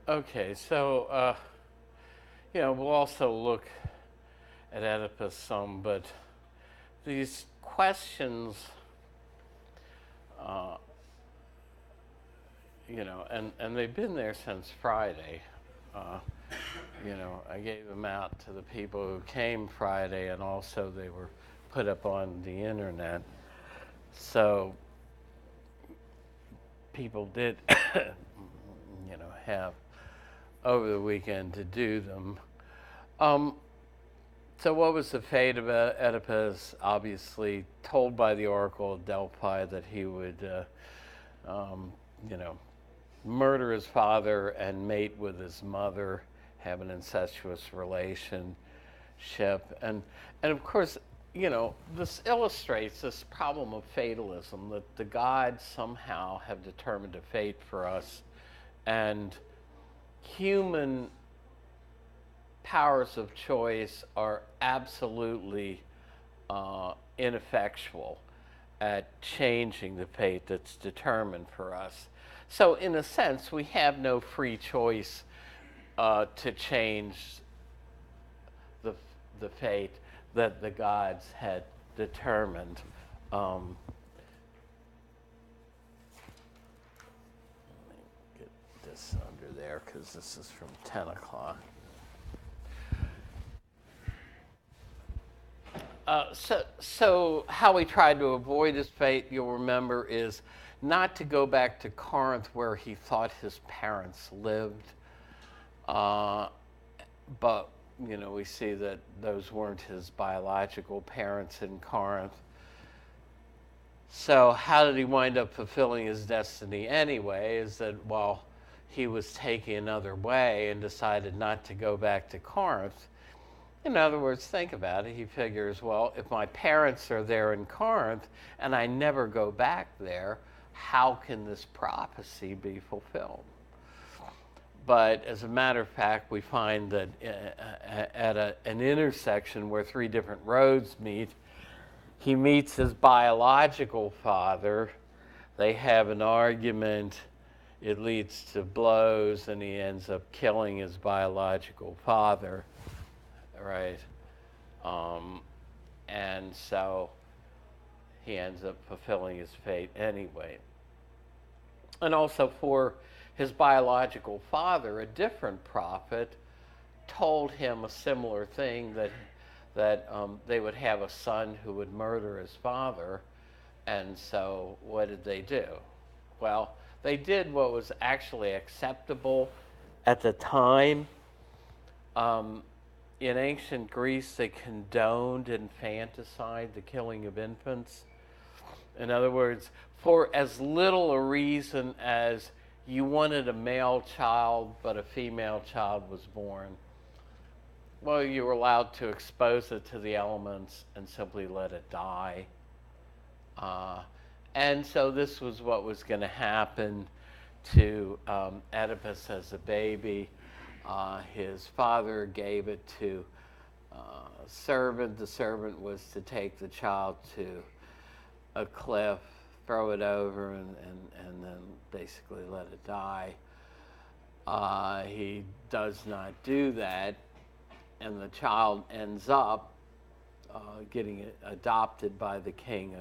Okay, so we'll also look at Oedipus some, but these questions, uh, and they've been there since Friday. Uh, I gave them out to the people who came Friday, and also they were put up on the internet. So people did, have over the weekend to do them. Um, so what was the fate of Oedipus? Obviously, told by the Oracle of Delphi that he would, um, you know, murder his father and mate with his mother, have an incestuous relationship, and of course, this illustrates this problem of fatalism, that the gods somehow have determined a fate for us, and human powers of choice are absolutely ineffectual at changing the fate that's determined for us. So, in a sense, we have no free choice to change the, the fate that the gods had determined. Um, Let me get this under there because this is from 10 o'clock. So how we tried to avoid his fate, you'll remember, is not to go back to Corinth where he thought his parents lived. Uh, but, we see that those weren't his biological parents in Corinth. So how did he wind up fulfilling his destiny anyway? Is that while he was taking another way and decided not to go back to Corinth, in other words, think about it. He figures, well, if my parents are there in Corinth and I never go back there, how can this prophecy be fulfilled? But as a matter of fact, we find that at an intersection where three different roads meet, he meets his biological father. They have an argument. It leads to blows, and he ends up killing his biological father. Right. And so he ends up fulfilling his fate anyway. And also for his biological father, a different prophet told him a similar thing, that they would have a son who would murder his father. And so what did they do? Well, they did what was actually acceptable at the time. In ancient Greece, they condoned infanticide, the killing of infants. In other words, for as little a reason as you wanted a male child but a female child was born, well, you were allowed to expose it to the elements and simply let it die. And so this was what was going to happen to Oedipus as a baby. His father gave it to a servant. The servant was to take the child to a cliff, throw it over, and then basically let it die. He does not do that, and the child ends up getting adopted by the king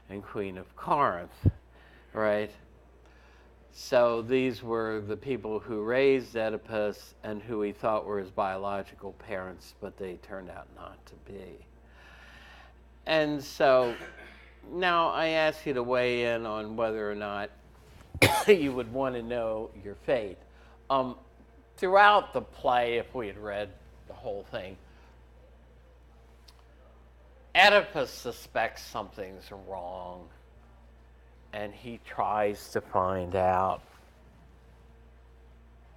and queen of Corinth, right? So these were the people who raised Oedipus and who he thought were his biological parents, but they turned out not to be. And so now I ask you to weigh in on whether or not you would want to know your fate. Throughout the play, if we had read the whole thing, Oedipus suspects something's wrong, and he tries to find out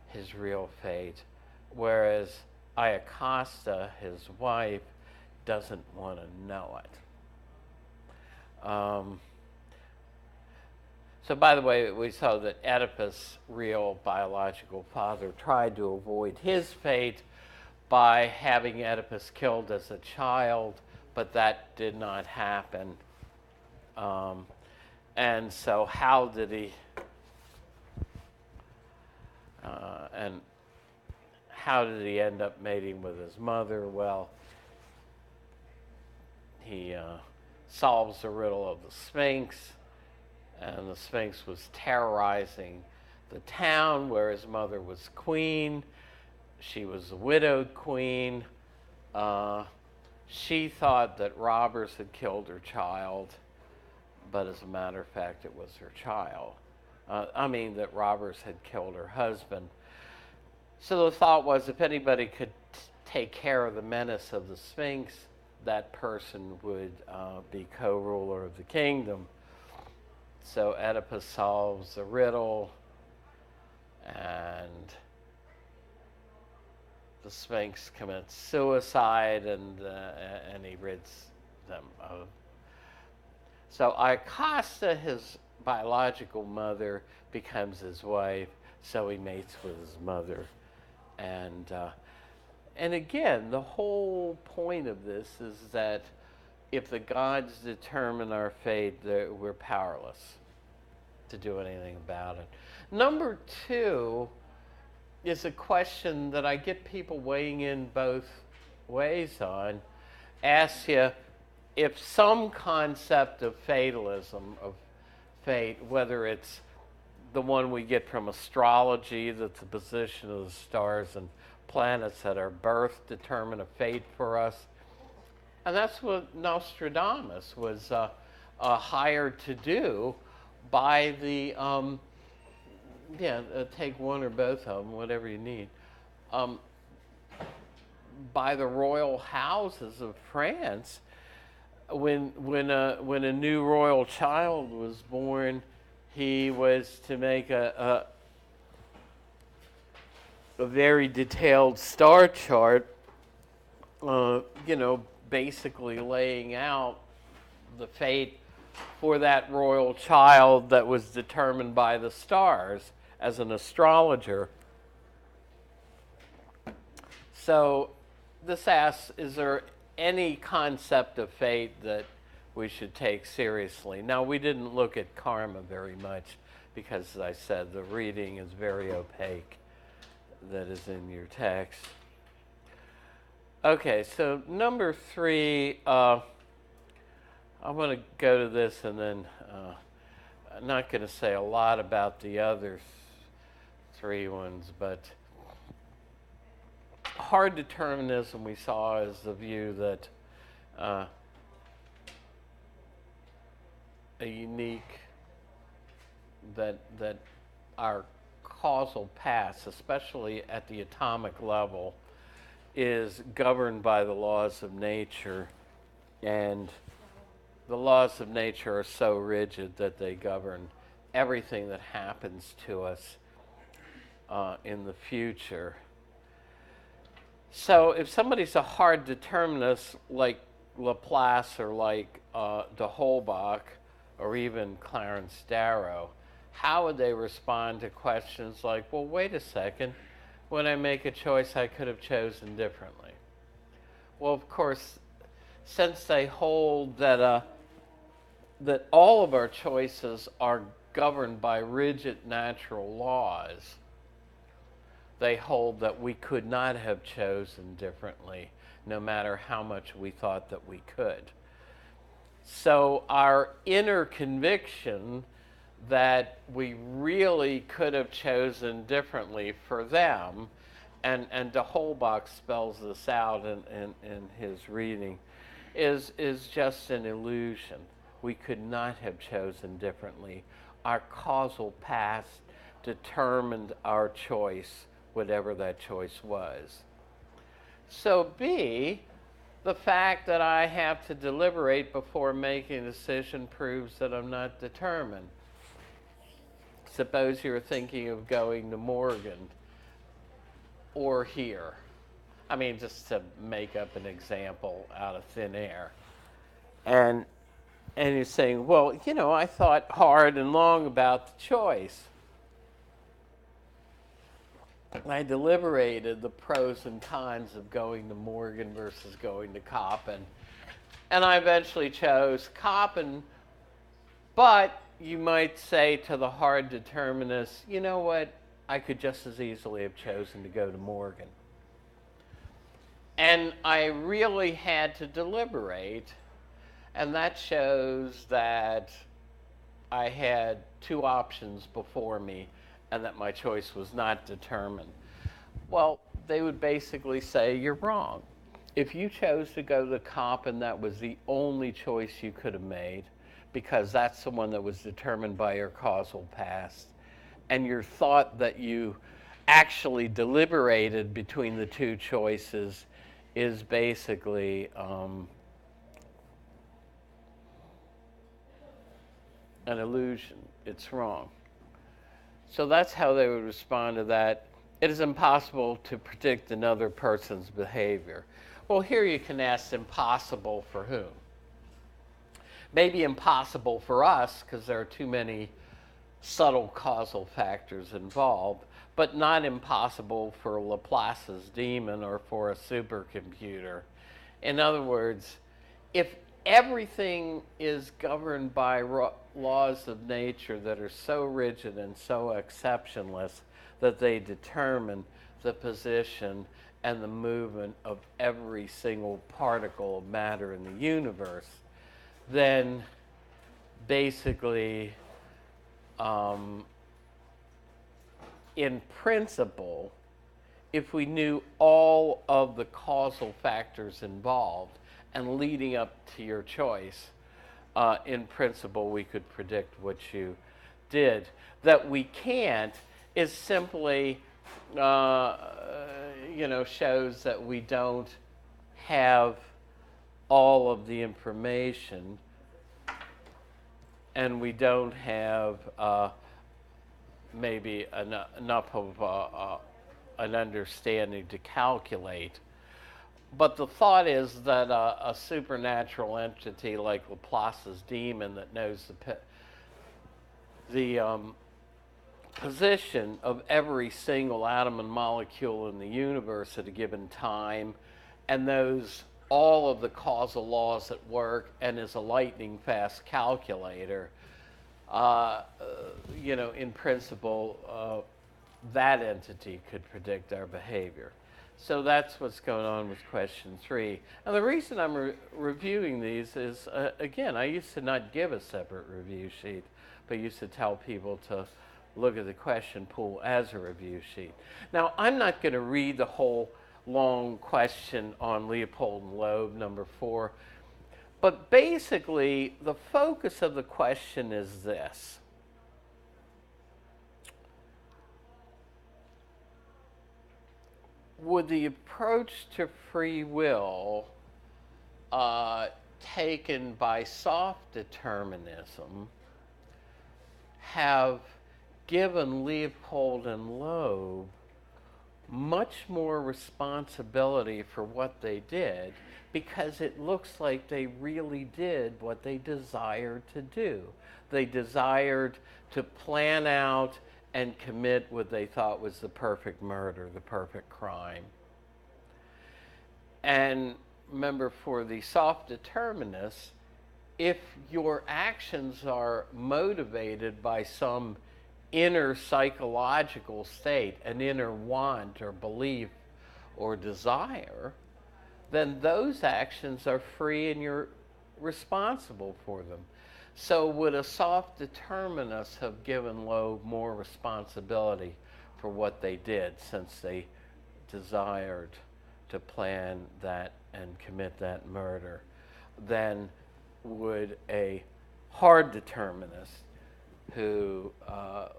his real fate, whereas Iacocsta, his wife, doesn't want to know it. So by the way, we saw that Oedipus' real biological father tried to avoid his fate by having Oedipus killed as a child, but that did not happen. And so how did he And how did he end up mating with his mother? Well, he solves the riddle of the Sphinx, and the Sphinx was terrorizing the town where his mother was queen. She was a widowed queen. She thought that robbers had killed her child, but as a matter of fact, it was her child. That robbers had killed her husband. So the thought was, if anybody could take care of the menace of the Sphinx, that person would be co-ruler of the kingdom. So Oedipus solves the riddle, and the Sphinx commits suicide, and he rids them of. So Iacocsta, his biological mother, becomes his wife. So he mates with his mother, and again, the whole point of this is that if the gods determine our fate, we're powerless to do anything about it. Number two is a question that I get people weighing in both ways on. Asks you if some concept of fatalism, of fate, whether it's the one we get from astrology, that the position of the stars and planets at our birth determine a fate for us. And that's what Nostradamus was hired to do by the, take one or both of them, whatever you need, by the royal houses of France. When a new royal child was born, he was to make a very detailed star chart, basically laying out the fate for that royal child that was determined by the stars as an astrologer. So this asks, is there any concept of fate that we should take seriously? Now, we didn't look at karma very much because, as I said, the reading is very opaque that is in your text. Okay, so number three, I'm going to go to this, and then I'm not going to say a lot about the other three ones, but hard determinism we saw is the view that that our causal past, especially at the atomic level, is governed by the laws of nature, and the laws of nature are so rigid that they govern everything that happens to us in the future. So if somebody's a hard determinist like Laplace or like de Holbach or even Clarence Darrow, how would they respond to questions like, well, wait a second, when I make a choice, I could have chosen differently? Well, of course, since they hold that that all of our choices are governed by rigid natural laws, they hold that we could not have chosen differently, no matter how much we thought that we could. So our inner conviction that we really could have chosen differently for them, and de Holbach spells this out in his reading, is just an illusion. We could not have chosen differently. Our causal past determined our choice, whatever that choice was. So B, the fact that I have to deliberate before making a decision proves that I'm not determined. Suppose you're thinking of going to Morgan or here. I mean, just to make up an example out of thin air. And you're saying, well, I thought hard and long about the choice. I deliberated the pros and cons of going to Morgan versus going to Coppin. And I eventually chose Coppin, but you might say to the hard determinist, you know what, I could just as easily have chosen to go to Morgan. And I really had to deliberate, and that shows that I had two options before me and that my choice was not determined. Well, they would basically say, you're wrong. If you chose to go to the cop and that was the only choice you could have made, because that's the one that was determined by your causal past, and your thought that you actually deliberated between the two choices is basically an illusion. It's wrong. So that's how they would respond to that. It is impossible to predict another person's behavior. Well, here you can ask impossible for whom? Maybe impossible for us because there are too many subtle causal factors involved, but not impossible for Laplace's demon or for a supercomputer. In other words, if everything is governed by laws of nature that are so rigid and so exceptionless that they determine the position and the movement of every single particle of matter in the universe, then basically, in principle, if we knew all of the causal factors involved and leading up to your choice, in principle, we could predict what you did. That we can't is simply, shows that we don't have all of the information, and we don't have maybe enough of an understanding to calculate. But the thought is that a supernatural entity like Laplace's demon that knows the position of every single atom and molecule in the universe at a given time, and knows all of the causal laws at work, and is a lightning fast calculator, in principle, that entity could predict our behavior. So that's what's going on with question 3. And the reason I'm reviewing these is, again, I used to not give a separate review sheet, but used to tell people to look at the question pool as a review sheet. Now, I'm not going to read the whole long question on Leopold and Loeb, number 4, but basically, the focus of the question is this. Would the approach to free will taken by soft determinism have given Leopold and Loeb much more responsibility for what they did, because it looks like they really did what they desired to do. They desired to plan out and commit what they thought was the perfect murder, the perfect crime. And remember, for the soft determinists, if your actions are motivated by some inner psychological state, an inner want or belief or desire, then those actions are free and you're responsible for them. So would a soft determinist have given Loeb more responsibility for what they did, since they desired to plan that and commit that murder, than would a hard determinist who,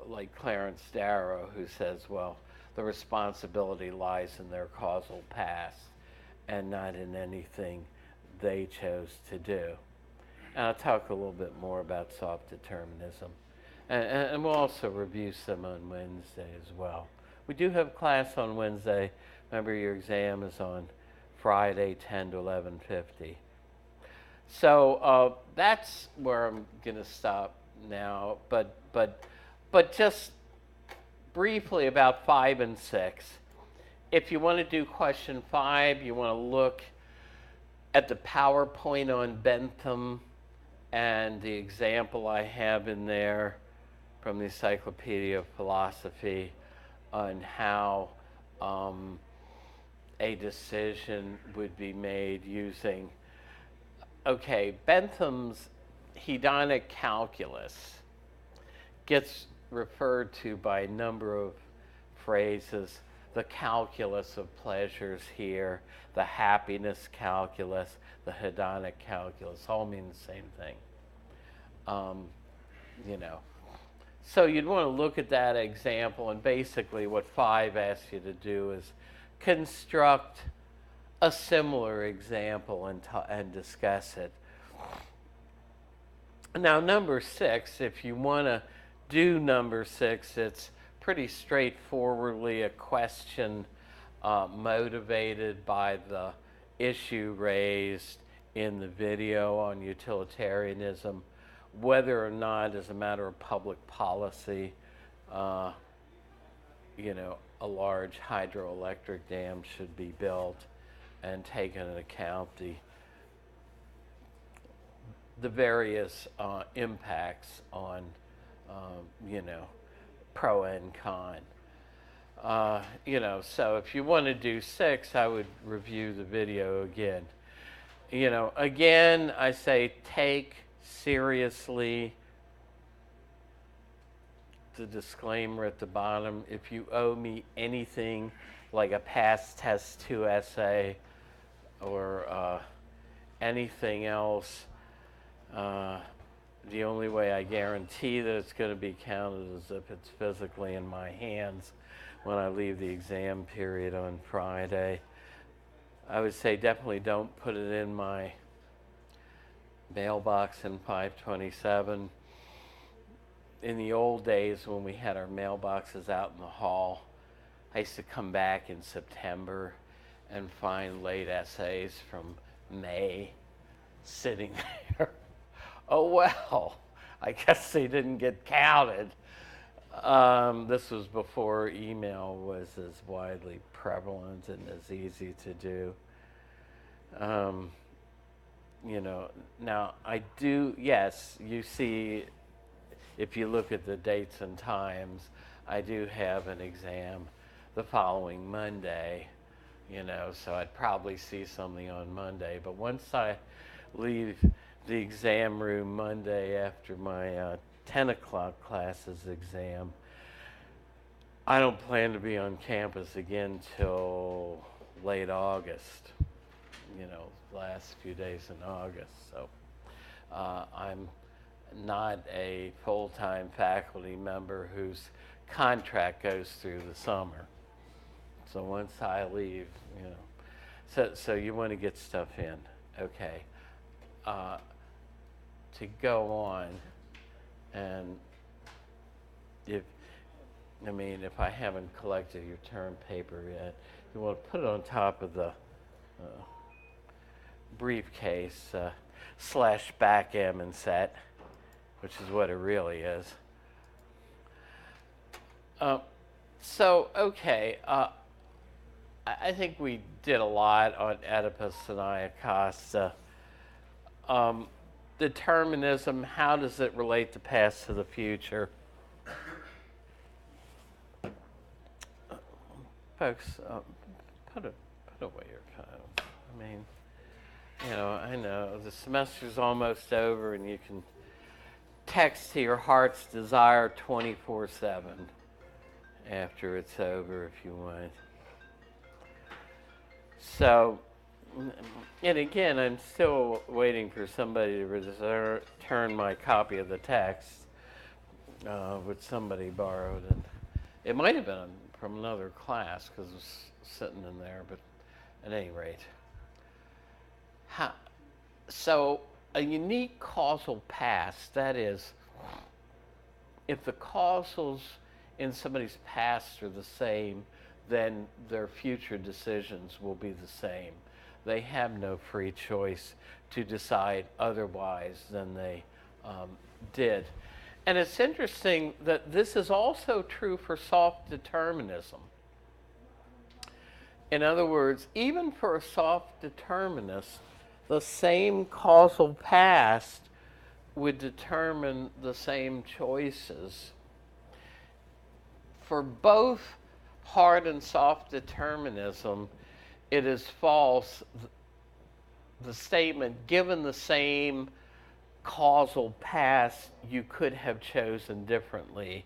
like Clarence Darrow, who says, well, the responsibility lies in their causal past and not in anything they chose to do. And I'll talk a little bit more about soft determinism. And we'll also review some on Wednesday as well. We do have class on Wednesday. Remember, your exam is on Friday, 10 to 11:50. So that's where I'm going to stop now. But just briefly about 5 and 6. If you want to do question 5, you want to look at the PowerPoint on Bentham and the example I have in there from the Encyclopedia of Philosophy on how a decision would be made using, okay, Bentham's hedonic calculus gets referred to by a number of phrases. The calculus of pleasures here, the happiness calculus, the hedonic calculus, all mean the same thing. You know, so you'd want to look at that example, and basically what 5 asks you to do is construct a similar example and discuss it. Now, number 6, if you want to do number 6, it's pretty straightforwardly a question motivated by the issue raised in the video on utilitarianism, whether or not, as a matter of public policy, you know, a large hydroelectric dam should be built, and take into account the various impacts on, you know, pro and con. You know, so if you want to do 6, I would review the video again. You know, again, I say take seriously the disclaimer at the bottom. If you owe me anything like a past test 2 essay or anything else, the only way I guarantee that it's going to be counted is if it's physically in my hands when I leave the exam period on Friday. I would say definitely don't put it in my mailbox in 527. In the old days when we had our mailboxes out in the hall, I used to come back in September and find late essays from May sitting there. Oh well, I guess they didn't get counted. This was before email was as widely prevalent and as easy to do. You know, now I do, yes, you see, if you look at the dates and times, I do have an exam the following Monday, you know, so I'd probably see something on Monday. But once I leave the exam room Monday after my 10 o'clock classes exam, I don't plan to be on campus again till late August, you know, last few days in August. So I'm not a full-time faculty member whose contract goes through the summer. So once I leave, you know, so you want to get stuff in, okay. To go on, and if I haven't collected your term paper yet, you want to put it on top of the briefcase / backgammon set, which is what it really is. So, okay, I think we did a lot on Oedipus and Iacocca. Determinism, how does it relate the past to the future? Folks, put away your phones. I mean, you know, I know the semester's almost over and you can text to your heart's desire 24/7 after it's over if you want. So, and again, I'm still waiting for somebody to return my copy of the text, which somebody borrowed. And it might have been from another class because it was sitting in there, but at any rate. So a unique causal past, that is, if the causals in somebody's past are the same, then their future decisions will be the same. They have no free choice to decide otherwise than they did. And it's interesting that this is also true for soft determinism. In other words, even for a soft determinist, the same causal past would determine the same choices. For both hard and soft determinism, it is false. The statement, given the same causal past, you could have chosen differently.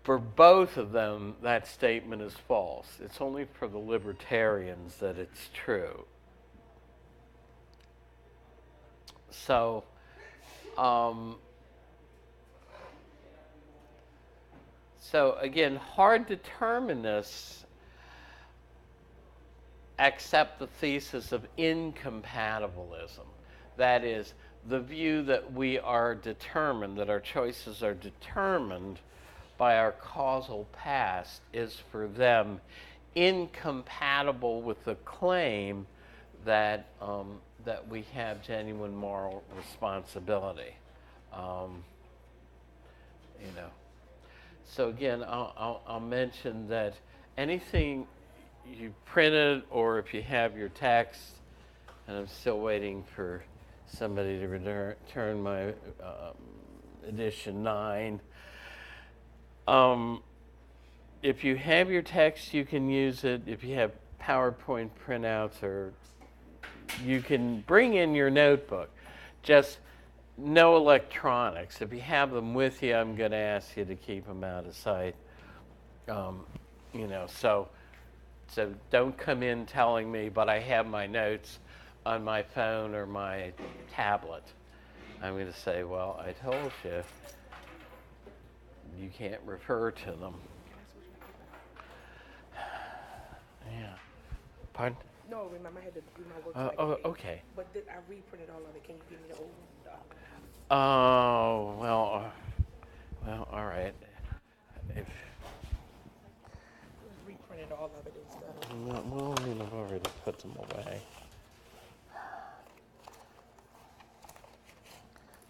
For both of them, that statement is false. It's only for the libertarians that it's true. So, again, hard determinists accept the thesis of incompatibilism. That is, the view that we are determined, that our choices are determined by our causal past, is for them incompatible with the claim that that we have genuine moral responsibility. You know. So again, I'll mention that anything you printed, or if you have your text, and I'm still waiting for somebody to return my edition 9. If you have your text, you can use it. If you have PowerPoint printouts, or you can bring in your notebook. Just no electronics. If you have them with you, I'm going to ask you to keep them out of sight. You know, so don't come in telling me, but I have my notes on my phone or my tablet. I'm going to say, well, I told you, you can't refer to them. Yeah. Pardon? No, remember I had to do my work. Okay. But I reprinted all of it. Can you give me the old? Oh, well, all right. If reprinted all of it and stuff. well, I mean, I've already put them away.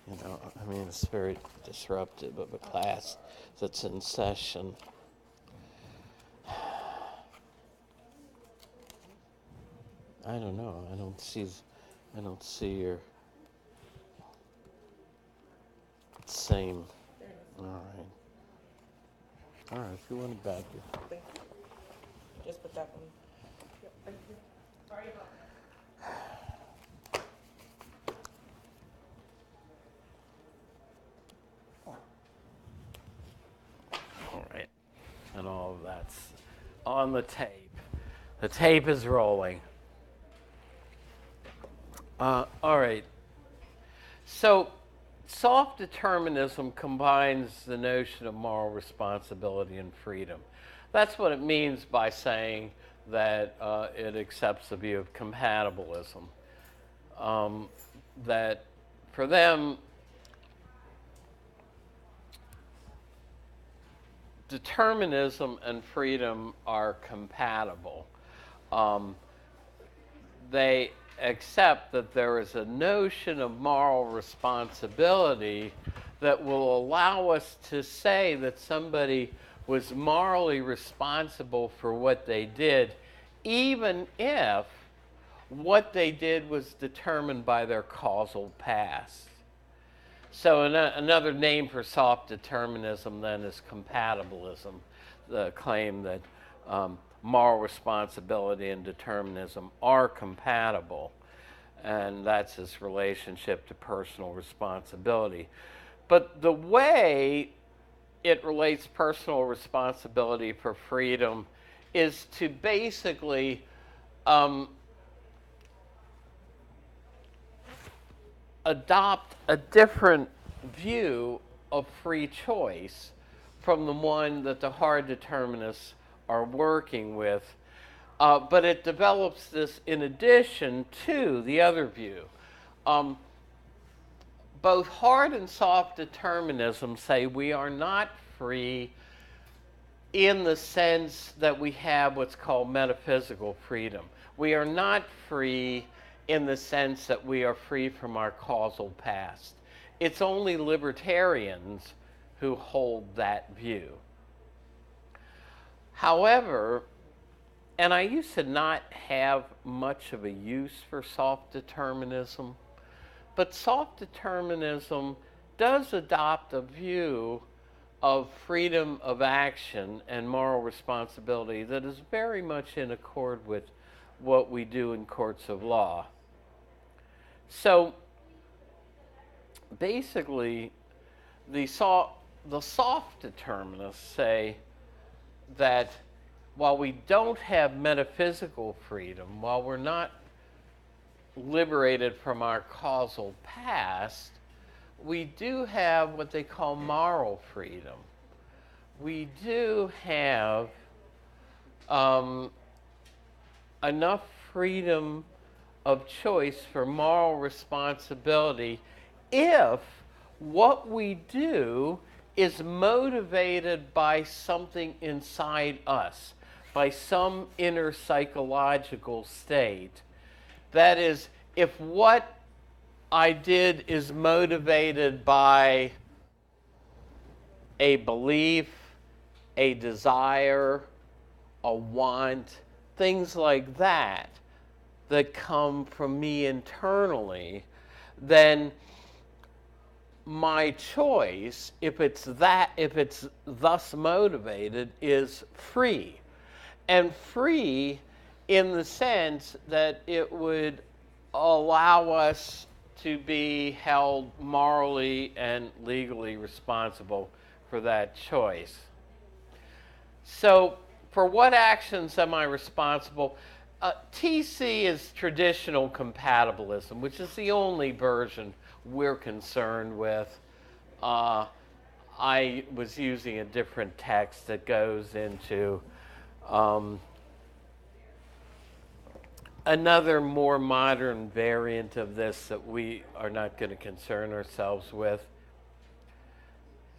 You know, I mean, it's very disruptive of a class that's in session. I don't know. I don't see your same. All right. All right. If you want it back, Thank you. Just put that one. Yep. Thank you. Sorry about that. all right. And all of that's on the tape. The tape is rolling. All right. So, soft determinism combines the notion of moral responsibility and freedom. That's what it means by saying that it accepts the view of compatibilism. That for them, determinism and freedom are compatible. They accept that there is a notion of moral responsibility that will allow us to say that somebody was morally responsible for what they did, even if what they did was determined by their causal past. So another name for soft determinism then is compatibilism, the claim that moral responsibility and determinism are compatible, and that's its relationship to personal responsibility. But the way it relates personal responsibility for freedom is to basically adopt a different view of free choice from the one that the hard determinists are working with, but it develops this in addition to the other view. Both hard and soft determinism say we are not free in the sense that we have what's called metaphysical freedom. We are not free in the sense that we are free from our causal past. It's only libertarians who hold that view. However, and I used to not have much of a use for soft determinism, but soft determinism does adopt a view of freedom of action and moral responsibility that is very much in accord with what we do in courts of law. So basically, the soft determinists say that while we don't have metaphysical freedom, while we're not liberated from our causal past, we do have what they call moral freedom. We do have enough freedom of choice for moral responsibility if what we do is motivated by something inside us, by some inner psychological state. That is, if what I did is motivated by a belief, a desire, a want, things like that that come from me internally, then my choice, if it's thus motivated, is free. And free in the sense that it would allow us to be held morally and legally responsible for that choice. So, for what actions am I responsible? TC is traditional compatibilism, which is the only version we're concerned with. I was using a different text that goes into another more modern variant of this that we are not going to concern ourselves with.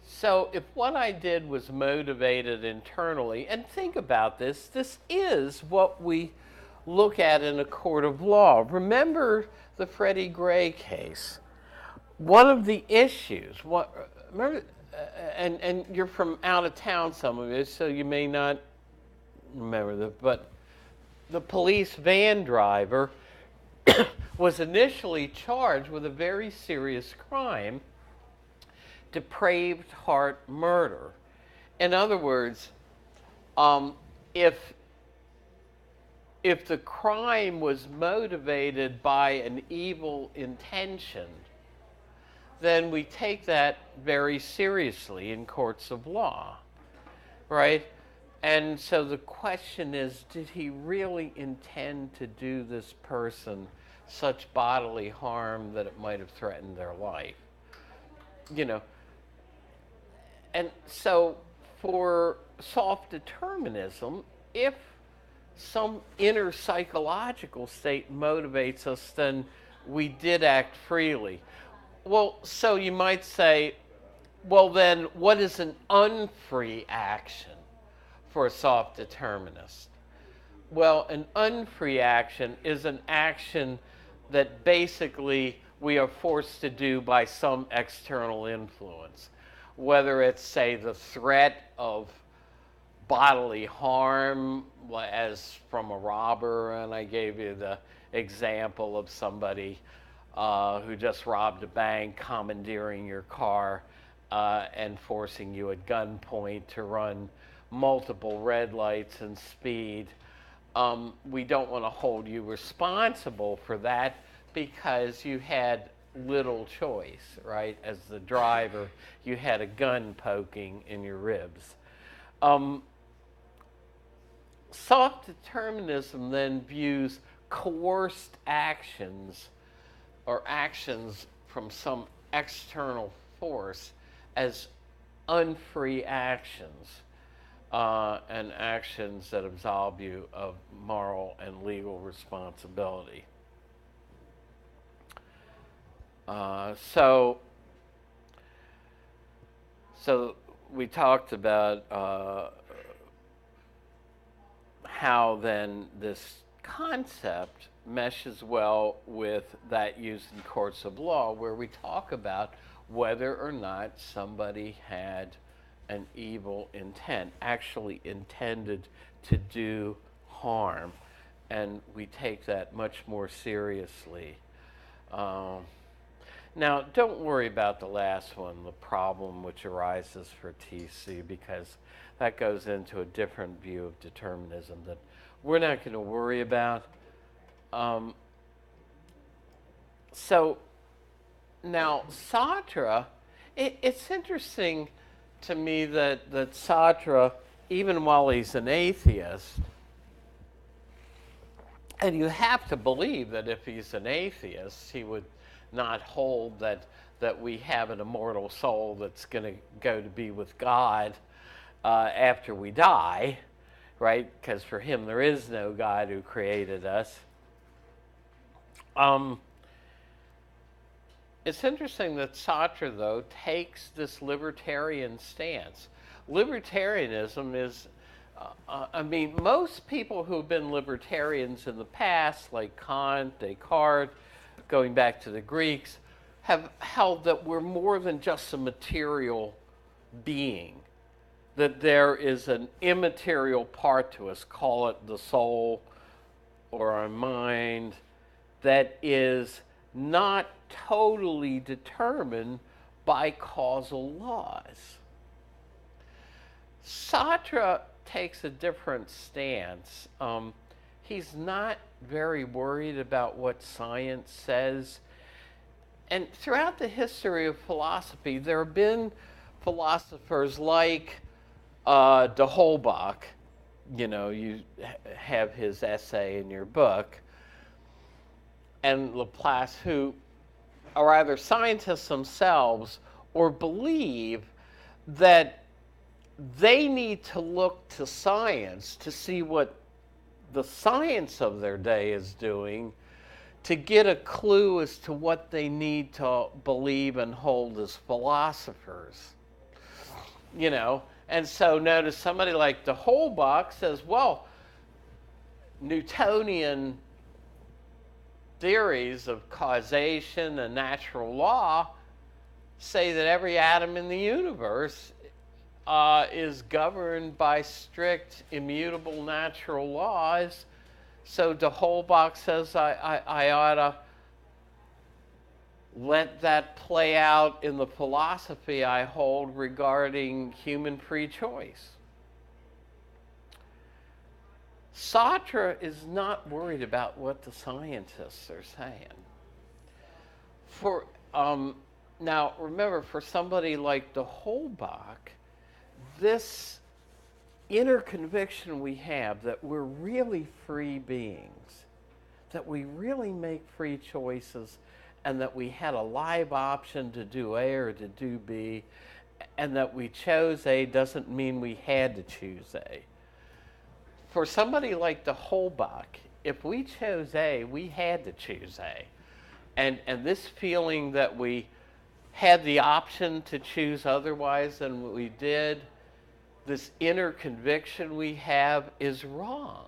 So if what I did was motivated internally, and think about this, this is what we look at in a court of law. Remember the Freddie Gray case. One of the issues, remember, and you're from out of town, some of you, so you may not remember that, but the police van driver was initially charged with a very serious crime, depraved heart murder. In other words, if the crime was motivated by an evil intention, then we take that very seriously in courts of law, right? And so the question is, did he really intend to do this person such bodily harm that it might have threatened their life? You know, and so for soft determinism, if some inner psychological state motivates us, then we did act freely. Well, so you might say, well then, what is an unfree action for a soft determinist? Well, an unfree action is an action that basically we are forced to do by some external influence. Whether it's, say, the threat of bodily harm, as from a robber, and I gave you the example of somebody who just robbed a bank, commandeering your car and forcing you at gunpoint to run multiple red lights and speed. We don't want to hold you responsible for that because you had little choice, right? As the driver, you had a gun poking in your ribs. Soft determinism then views coerced actions or actions from some external force as unfree actions and actions that absolve you of moral and legal responsibility. So we talked about how then this concept meshes well with that used in courts of law, where we talk about whether or not somebody had an evil intent, actually intended to do harm, and we take that much more seriously. Now, don't worry about the last one, the problem which arises for TC, because that goes into a different view of determinism that we're not going to worry about. So now Sartre, it's interesting to me that Sartre, even while he's an atheist, and you have to believe that if he's an atheist, he would not hold that we have an immortal soul that's going to go to be with God after we die, right? Because for him, there is no God who created us. It's interesting that Sartre, though, takes this libertarian stance. Libertarianism is, most people who have been libertarians in the past, like Kant, Descartes, going back to the Greeks, have held that we're more than just a material being, that there is an immaterial part to us, call it the soul or our mind, that is not totally determined by causal laws. Sartre takes a different stance. He's not very worried about what science says. And throughout the history of philosophy, there have been philosophers like de Holbach. You know, you have his essay in your book, and Laplace, who are either scientists themselves or believe that they need to look to science to see what the science of their day is doing to get a clue as to what they need to believe and hold as philosophers. You know, and so notice somebody like de Holbach says, well, Newtonian theories of causation and natural law say that every atom in the universe is governed by strict, immutable natural laws. So de Holbach says I ought to let that play out in the philosophy I hold regarding human free choice. Sartre is not worried about what the scientists are saying. Now, remember, for somebody like de Holbach, this inner conviction we have that we're really free beings, that we really make free choices, and that we had a live option to do A or to do B, and that we chose A doesn't mean we had to choose A. For somebody like de Holbach, if we chose A, we had to choose A. And this feeling that we had the option to choose otherwise than what we did, this inner conviction we have is wrong.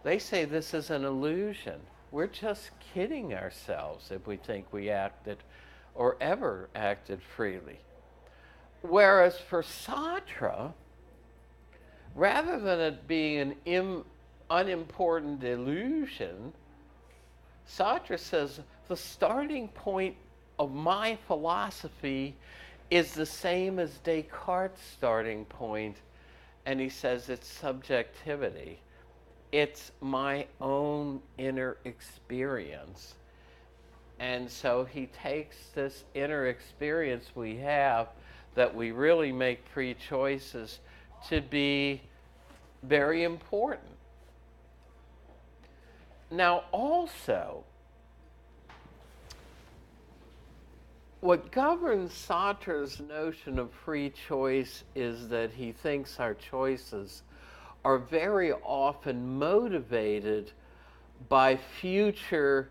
They say this is an illusion. We're just kidding ourselves if we think we acted or ever acted freely. Whereas for Sartre, rather than it being an unimportant illusion, Sartre says the starting point of my philosophy is the same as Descartes' starting point, and he says it's subjectivity. It's my own inner experience. And so he takes this inner experience we have that we really make free choices to be very important. Now also, what governs Sartre's notion of free choice is that he thinks our choices are very often motivated by future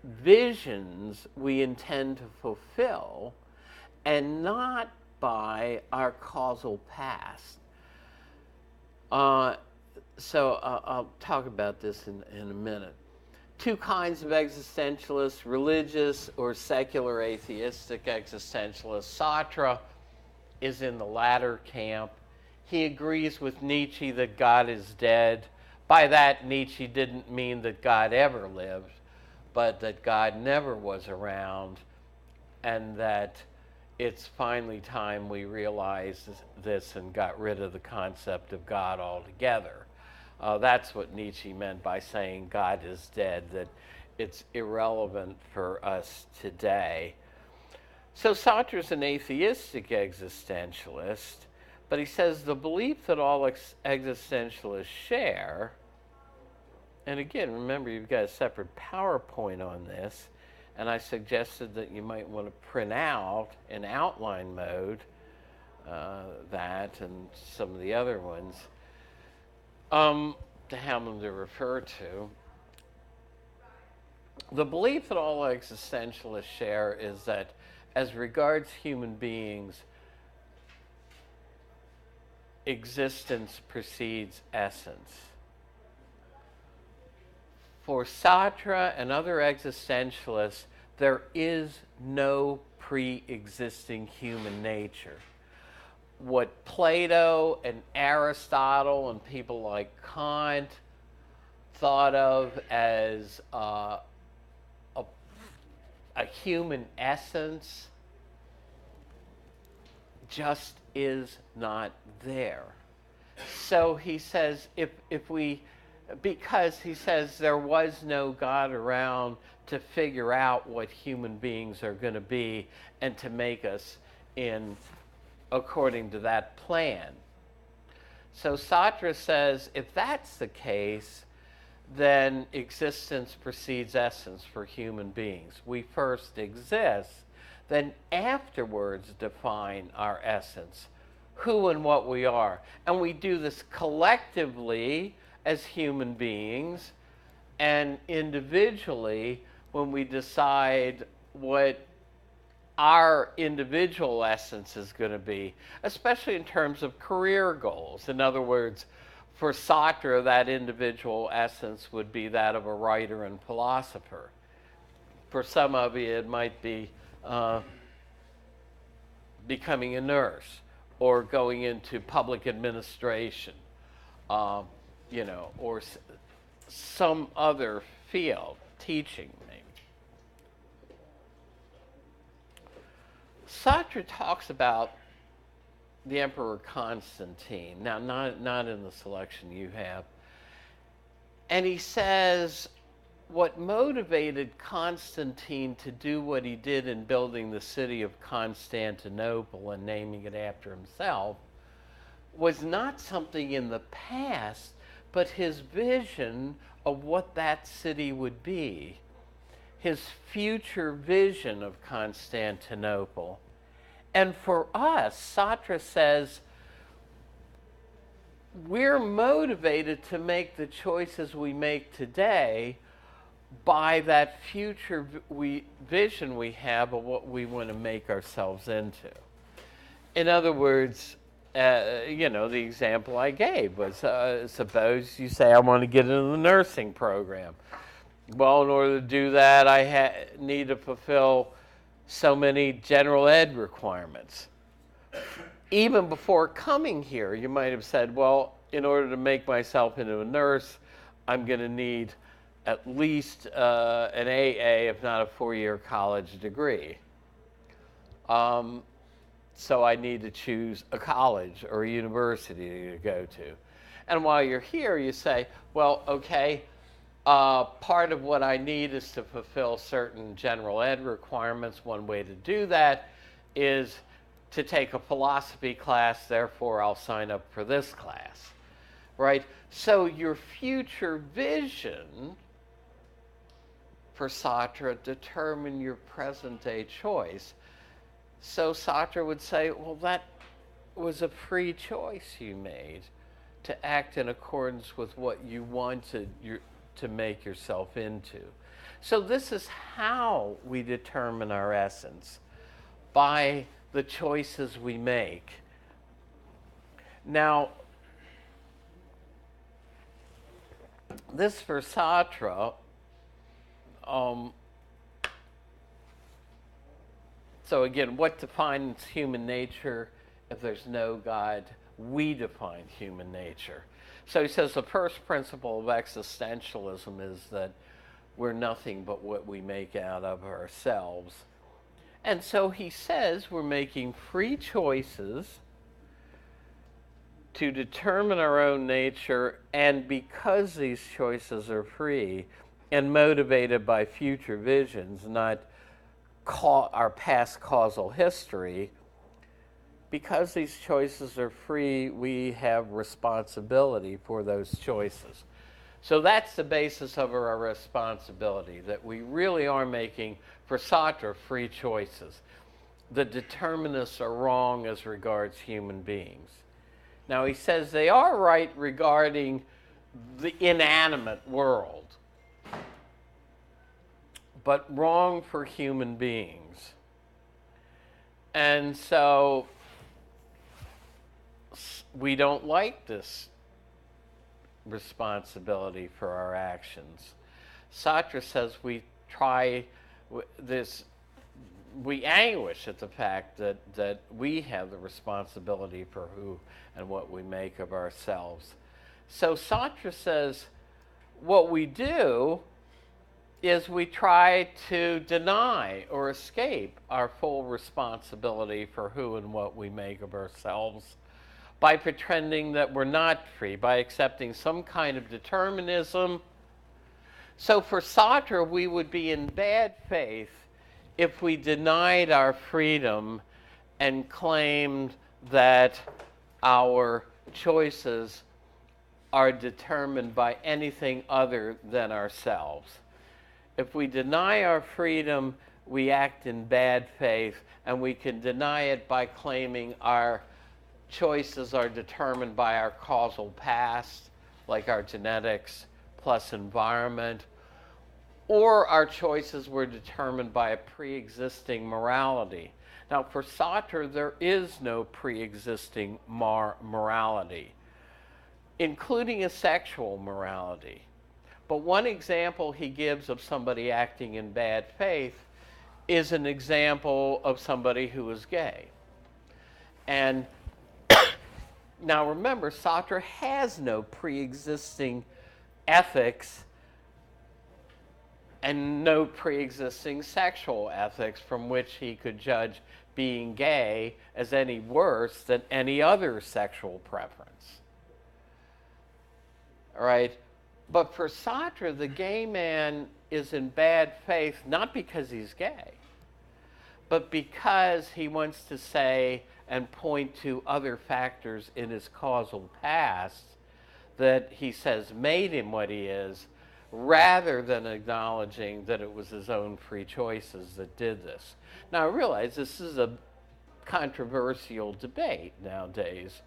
visions we intend to fulfill and not by our causal past. So I'll talk about this in a minute. Two kinds of existentialists, religious or secular atheistic existentialists. Sartre is in the latter camp. He agrees with Nietzsche that God is dead. By that, Nietzsche didn't mean that God ever lived, but that God never was around, and that it's finally time we realized this and got rid of the concept of God altogether. That's what Nietzsche meant by saying God is dead, that it's irrelevant for us today. So Sartre's an atheistic existentialist, but he says the belief that all existentialists share, and again, remember you've got a separate PowerPoint on this, and I suggested that you might want to print out in outline mode that and some of the other ones to have them to refer to. The belief that all existentialists share is that as regards human beings, existence precedes essence. For Sartre and other existentialists, there is no pre-existing human nature. What Plato and Aristotle and people like Kant thought of as a human essence just is not there. So he says, because he says there was no God around to figure out what human beings are going to be and to make us according to that plan. So Sartre says if that's the case, then existence precedes essence for human beings. We first exist, then afterwards define our essence, who and what we are. And we do this collectively as human beings and individually when we decide what our individual essence is going to be, especially in terms of career goals. In other words, for Sartre, that individual essence would be that of a writer and philosopher. For some of you, it might be becoming a nurse or going into public administration, or some other field, teaching maybe. Sartre talks about the Emperor Constantine, now not in the selection you have, and he says what motivated Constantine to do what he did in building the city of Constantinople and naming it after himself was not something in the past, but his vision of what that city would be, his future vision of Constantinople. And for us, Sartre says, we're motivated to make the choices we make today by that future vision we have of what we want to make ourselves into. In other words, the example I gave was, suppose you say, I want to get into the nursing program. Well, in order to do that, I need to fulfill so many general ed requirements. Even before coming here, you might have said, well, in order to make myself into a nurse, I'm going to need at least an AA, if not a 4-year college degree. So I need to choose a college or a university to go to. And while you're here, you say, well, okay, part of what I need is to fulfill certain general ed requirements. One way to do that is to take a philosophy class, therefore I'll sign up for this class, right? So your future vision for Sartre determine your present day choice. So Sartre would say, well, that was a free choice you made to act in accordance with what you wanted to make yourself into. So this is how we determine our essence, by the choices we make. Now, this for Sartre, so again, what defines human nature? If there's no God, we define human nature. So he says the first principle of existentialism is that we're nothing but what we make out of ourselves. And so he says we're making free choices to determine our own nature, and because these choices are free and motivated by future visions, not our past causal history, because these choices are free, we have responsibility for those choices. So that's the basis of our responsibility, that we really are making, for Sartre, free choices. The determinists are wrong as regards human beings. Now he says they are right regarding the inanimate world, but wrong for human beings. And so we don't like this responsibility for our actions. Sartre says we anguish at the fact that we have the responsibility for who and what we make of ourselves. So Sartre says what we do is we try to deny or escape our full responsibility for who and what we make of ourselves by pretending that we're not free, by accepting some kind of determinism. So for Sartre, we would be in bad faith if we denied our freedom and claimed that our choices are determined by anything other than ourselves. If we deny our freedom, we act in bad faith, and we can deny it by claiming our choices are determined by our causal past, like our genetics plus environment, or our choices were determined by a pre-existing morality. Now, for Sartre, there is no pre-existing morality, including a sexual morality. But one example he gives of somebody acting in bad faith is an example of somebody who is gay. And now remember, Sartre has no pre-existing ethics and no pre-existing sexual ethics from which he could judge being gay as any worse than any other sexual preference. All right? But for Sartre, the gay man is in bad faith not because he's gay, but because he wants to say and point to other factors in his causal past that he says made him what he is, rather than acknowledging that it was his own free choices that did this. Now, I realize this is a controversial debate nowadays,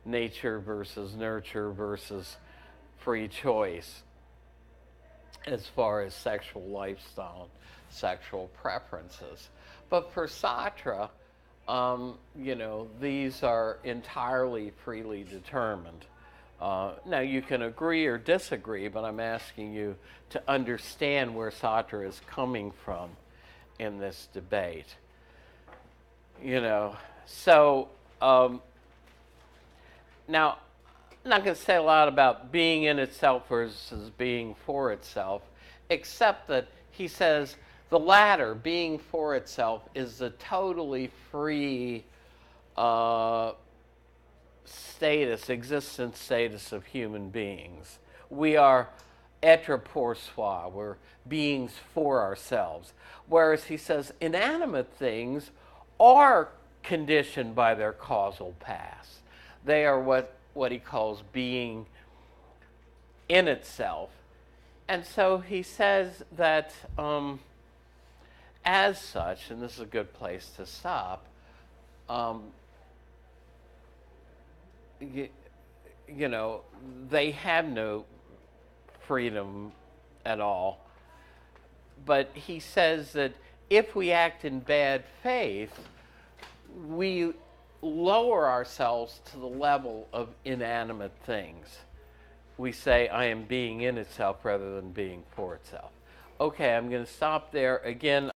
nature versus nurture versus free choice, as far as sexual lifestyle, sexual preferences. But for Sartre, these are entirely freely determined. Now, you can agree or disagree, but I'm asking you to understand where Sartre is coming from in this debate. So now, I'm not going to say a lot about being in itself versus being for itself, except that he says the latter, being for itself, is the totally free existence status of human beings. We are être pour soi, we're beings for ourselves. Whereas he says inanimate things are conditioned by their causal past. They are what he calls being in itself. And so he says that as such, and this is a good place to stop, they have no freedom at all. But he says that if we act in bad faith, we lower ourselves to the level of inanimate things. We say, I am being in itself rather than being for itself. Okay, I'm going to stop there. Again,